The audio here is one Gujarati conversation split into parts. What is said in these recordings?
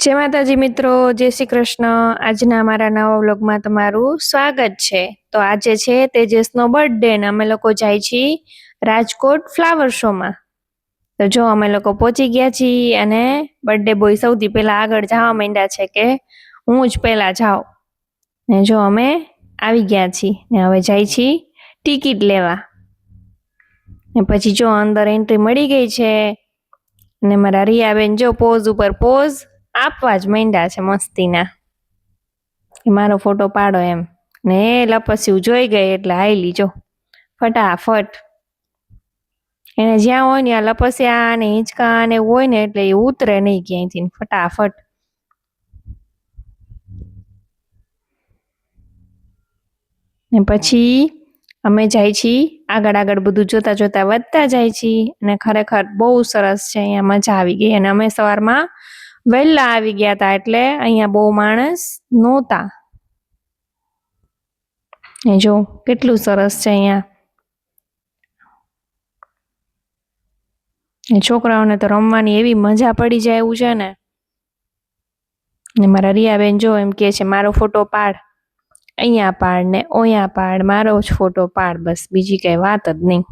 જય માતાજી મિત્રો, જય શ્રી કૃષ્ણ। આજના અમારા નવા વ્લોગમાં તમારું સ્વાગત છે। તો આજે છે તેજસનો બર્થડે ને અમે લોકો જાય છીએ રાજકોટ ફ્લાવર શોમાં। તો જો અમે લોકો પહોંચી ગયા છીએ અને બર્થડે બોય સૌથી પહેલા આગળ જવા માંડ્યા છે કે હું જ પહેલા જાઉં। ને જો અમે આવી ગયા છીએ ને હવે જાય છીએ ટિકિટ લેવા। ને પછી જો અંદર એન્ટ્રી મળી ગઈ છે ને મારા રિયાબેન જો પોઝ ઉપર પોઝ આપવા જ માંડ્યા છે મસ્તીના કે મારો ફોટો પાડો એમ। ને લપસ્યું જોઈ ગઈ એટલે હાઈલી જો ફટાફટ। એને જ્યાં હોય ને ત્યાં લપસ્યા ને હિંચકા ને હોય ને એટલે એ ઉતરે નહીં ક્યાંયથી, ફટાફટ। ને પછી અમે જાય છીએ આગળ આગળ બધું જોતા જોતા વધતા જાય છીએ અને ખરેખર બહુ સરસ છે, અહીંયા મજા આવી ગઈ। અને અમે સવારમાં વહેલા આવી ગયા હતા એટલે અહીંયા બહુ માણસ નહોતા। ને જો કેટલું સરસ છે અહીંયા। છોકરાઓને તો રમવાની એવી મજા પડી જાય એવું છે ને મારા રિયાબેન જો એમ કે છે મારો ફોટો પાડ, અહીંયા પાડ ને ઓયા પાડ, મારો જ ફોટો પાડ, બસ બીજી કઈ વાત જ નહીં।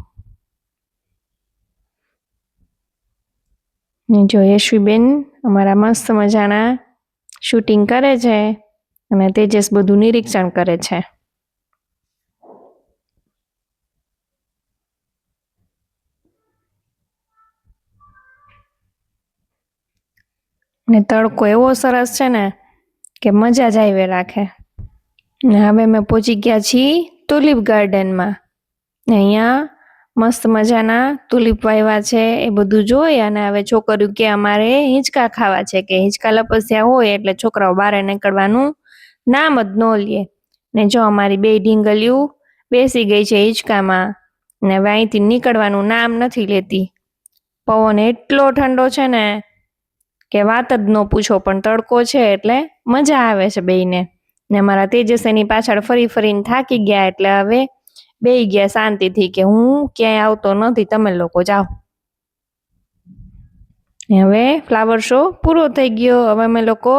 ને જો યશવીબેન અમારા મસ્ત મજાના શૂટિંગ કરે છે અને તેજસ બધું નિરીક્ષણ કરે છે। ને તડકો એવો સરસ છે ને કે મજા જ આવી રાખે। ને હવે અમે પહોંચી ગયા છીએ તુલિપ ગાર્ડનમાં ને અહીંયા મસ્ત મજાના તુલિપ વાવ્યા છે એ બધું જોઈ અને હવે છોકરીઓ કે અમારે હિંચકા ખાવા છે કે હિંચકા લપસ્યા હોય એટલે છોકરાઓ બહાર નીકળવાનું નામ જ ન લે। ને જો અમારી બે ઢીંગલીઓ બેસી ગઈ છે હિંચકામાં ને હવે અહીંથી નીકળવાનું નામ નથી લેતી। પવન એટલો ઠંડો છે ને કે વાત જ ન પૂછો, પણ તડકો છે એટલે મજા આવે છે બેયને। ને અમારા તેજસ એની પાછળ ફરી ફરીને થાકી ગયા એટલે હવે બેહી ગયા શાંતિથી કે હું ક્યાંય આવતો નથી, તમે લોકો જાઓ। હવે ફ્લાવર શો પૂરો થઈ ગયો, હવે અમે લોકો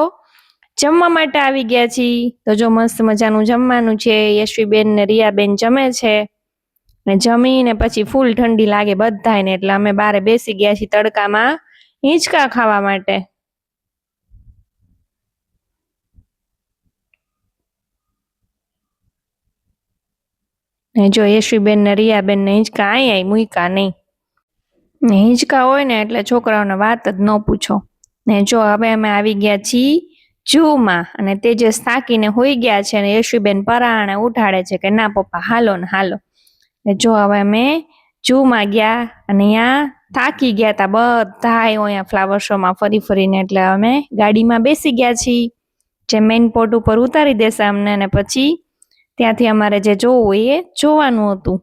જમવા માટે આવી ગયા છીએ। તો જો મસ્ત મજાનું જમવાનું છે, યશવીબેન ને રિયાબેન જમે છે ને જમીને પછી ફૂલ ઠંડી લાગે બધાયને એટલે અમે બારે બેસી ગયા છીએ તડકામાં હિંચકા ખાવા માટે। ને જો યશવીબેન ને રિયાબેન ને હિંચકા અહીંયા મૂક્યા નહીં, ને હિંચકા હોય ને એટલે છોકરાઓને વાત જ ન પૂછો। ને જો હવે અમે આવી ગયા છીએ ઝૂમાં અને તેજસ થાકીને હોઈ ગયા છે ને યશવીબેન પરાણે ઉઠાડે છે કે ના પપ્પા હાલો ને હાલો। ને જો હવે અમે ઝૂમાં ગયા અને અહીંયા થાકી ગયા હતા બધા અહીંયા ફ્લાવર શોમાં ફરી ફરીને એટલે અમે ગાડીમાં બેસી ગયા છીએ જે મેઇન પોર્ટ ઉપર ઉતારી દેશે અમને ને પછી ત્યાંથી અમારે જે જોવું એ જોવાનું હતું।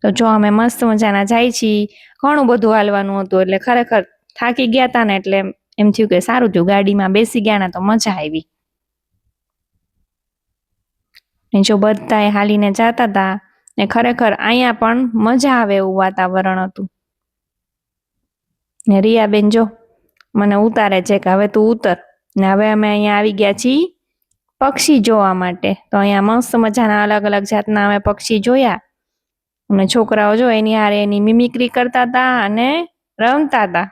તો જો અમે મસ્ત મજાના જાય છીએ, ઘણું બધું હાલવાનું હતું એટલે ખરેખર થાકી ગયા હતા ને એટલે એમ થયું કે સારું થયું ગાડીમાં બેસી ગયા ને તો મજા આવી। ને જો બધાએ હાલીને જતા હતા ને ખરેખર અહીંયા પણ મજા આવે એવું વાતાવરણ હતું। ને રિયાબેન જો મને ઉતારે છે કે હવે તું ઉતર। ને હવે અમે અહીંયા આવી ગયા છીએ પક્ષી જોવા માટે। તો અહીંયા મસ્ત મજાના અલગ અલગ જાતના અમે પક્ષી જોયા અને છોકરાઓ જો એની હારે એની મિમિક્રી કરતા હતા અને રમતા હતા।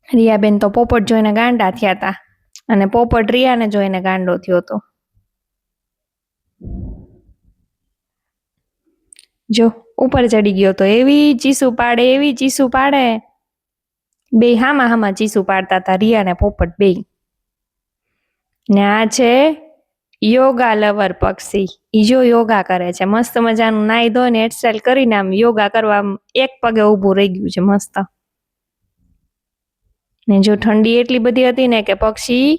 રિયાબેન તો પોપટ જોઈને ગાંડા થયા હતા અને પોપટ રિયાને જોઈને ગાંડો થયો હતો। જો ઉપર ચડી ગયો તો એવી ચીસું પાડે એવી ચીસું પાડે, બે હામા હામા ચીસું પાડતા હતા રિયા ને પોપટ બે। ને આ છે યોગા લવર પક્ષી, ઈ જો યોગા કરે છે મસ્ત મજાનું નાઈ ધોઈને હેરસ્ટાઈલ કરીને આમ યોગા કરવા એક પગે ઊભું રહી ગયું છે મસ્ત। ને જો ઠંડી એટલી બધી હતી ને કે પક્ષી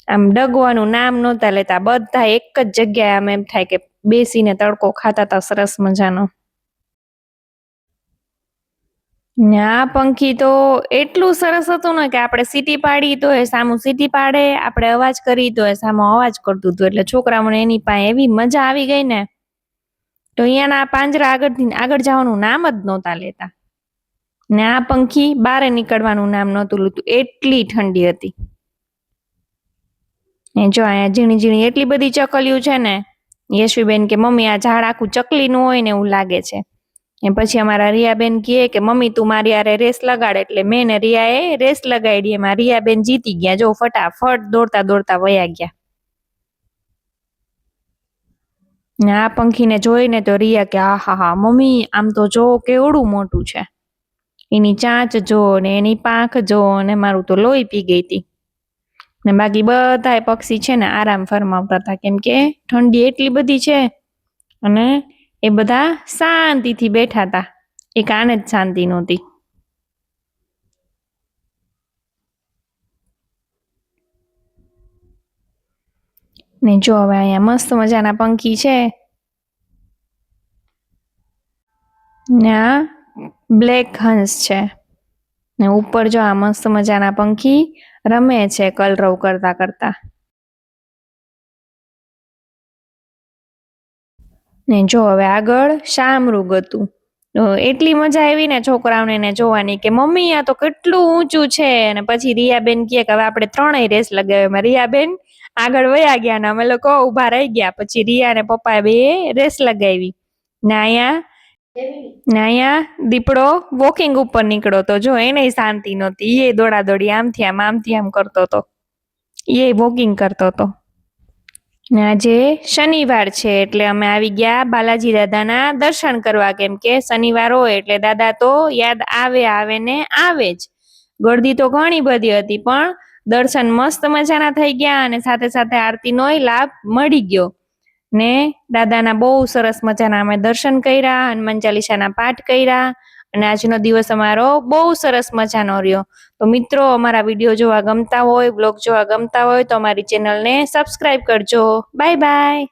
આમ ડગવાનું નામ નહોતા લેતા, બધા એક જ જગ્યાએ આમ એમ થાય કે બેસીને તડકો ખાતા હતા સરસ મજાનો। ને આ પંખી તો એટલું સરસ હતું ને કે આપણે સીટી પાડી તો એ સામું સીટી પાડે, આપણે અવાજ કરી તો એ સામો અવાજ કરતું હતું એટલે છોકરાઓને એની પાસે એવી મજા આવી ગઈ ને તો અહીંયાના પાંજરા આગળ જવાનું નામ જ નહોતા લેતા। ને આ પંખી બારે નીકળવાનું નામ નહોતું લેતું, એટલી ઠંડી હતી. ને જો અહીંયા ઝીણી ઝીણી એટલી બધી ચકલીઓ છે ને, યશવીબેન કે મમ્મી આ ઝાડ આખું ચકલીનું હોય ને એવું લાગે છે. ને પછી અમારા રિયાબેન કહે કે મમ્મી તું મારી હારે રેસ લગાડ, એટલે મેં ને રિયાએ રેસ લગાડી, એમાં રિયાબેન જીતી ગયા. જો ફટાફટ દોડતા દોડતા વયા ગયા. ને આ પંખીને જોઈને તો રિયા કે હા મમ્મી આમ તો જો કેવડું મોટું છે, એની ચાંચ જો ને એની પાંખ જો, ને મારું તો લોહી પી ગઈ હતી. ને બાકી બધા પક્ષી છે ને આરામ ફરમાવતા હતા, કેમ કે ઠંડી એટલી બધી છે અને એ બધા શાંતિથી બેઠા હતા. એક આને જ શાંતિ નહોતી. ને જો હવે અહીંયા મસ્ત મજાના પંખી છે. ને આ બ્લેક હંસ છે. ને ઉપર જો આ મસ્ત મજાના પંખી રમે છે કલરવ કરતા કરતા. ને જો હવે આગળ શામૃગ હતું. એટલી મજા આવી ને છોકરાઓને એને જોવાની કે મમ્મી આ તો કેટલું ઊંચું છે. અને પછી રિયાબેન કહે કે હવે આપણે ત્રણેય રેસ લગાવ્યો. રિયાબેન આગળ વયા ગયા ને અમે લોકો ઉભા રહી ગયા. પછી રિયા ને પપ્પા બે રેસ લગાવી. ને અહીંયા દીપડો વોકિંગ ઉપર નીકળો તો જો એને શાંતિ નહોતી, એ દોડા દોડી આમથી આમ કરતો હતો, એ વોકિંગ કરતો હતો. ને આજે શનિવાર છે એટલે અમે આવી ગયા બાલાજી દાદાના દર્શન કરવા, કેમ કે શનિવાર હોય એટલે દાદા તો યાદ આવે ને આવે જ. ગળદી તો ઘણી બધી હતી પણ દર્શન મસ્ત મજાના થઈ ગયા અને સાથે સાથે આરતીનોય લાભ મળી ગયો. ને દાદાના બહુ સરસ મજાના અમે દર્શન કર્યા, હનુમાન ચાલીસાના પાઠ કર્યા અને આજનો દિવસ અમારો બહુ સરસ મજાનો રહ્યો. તો મિત્રો અમારા વિડીયો જોવા ગમતા હોય, બ્લોગ જોવા ગમતા હોય તો અમારી ચેનલને સબસ્ક્રાઈબ કરજો. Bye bye.